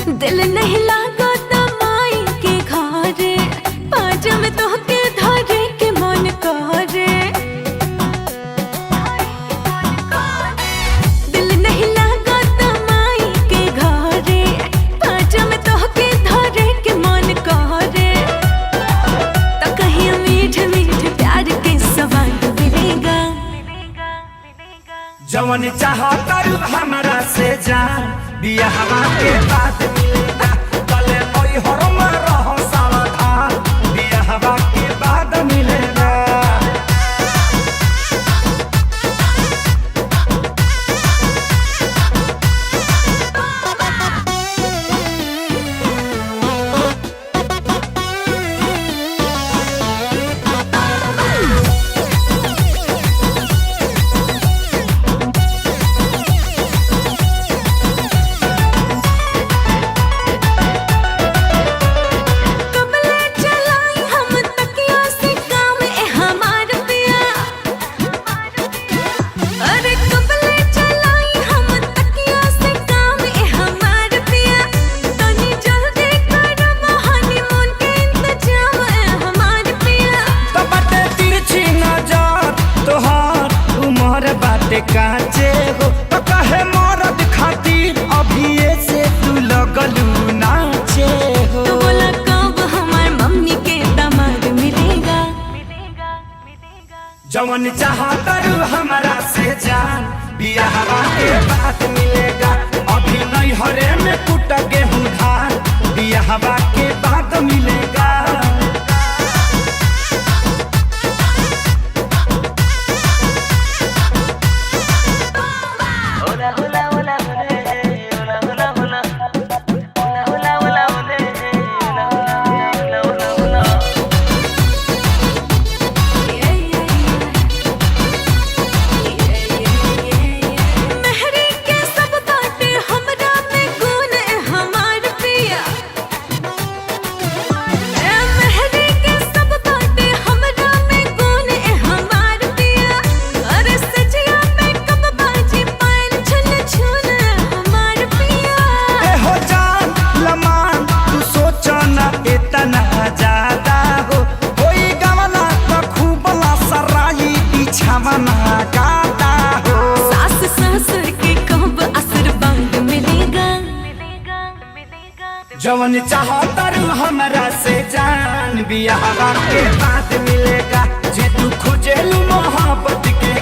दिल नहीं लागो तमाई के घरे पाँच में तो के धरे के मन करे। दिल नहीं लागो तमाई के घरे पाँच में तो के धरे के मन करे। तो कहीं मीठ मीठ प्यार के सवाल मिलेगा। जवन चाहता हमरा से जान बियाहवा के बाद मिलेगा। तले ओई हरम रहो सावधान बियाहवा के बाद मिलेगा। काचे हो तो कहे मरद खातिर अभी से तू लगलू नाचे हो। तो बोला कब हमार मम्मी के दामाद मिलेगा। जवन चाहता हमरा से जान बियाहवा के बाद मिलेगा। अभी नहीं हरे में कुट गेहूं धान बियाहवा के बाद मिलेगा। सास ससुर के कब असर बंद मिलेगा। जवन चाहता हमरा से जान बियाहवा के बाद मिलेगा। जे तू खोजेलू मोहब्बत के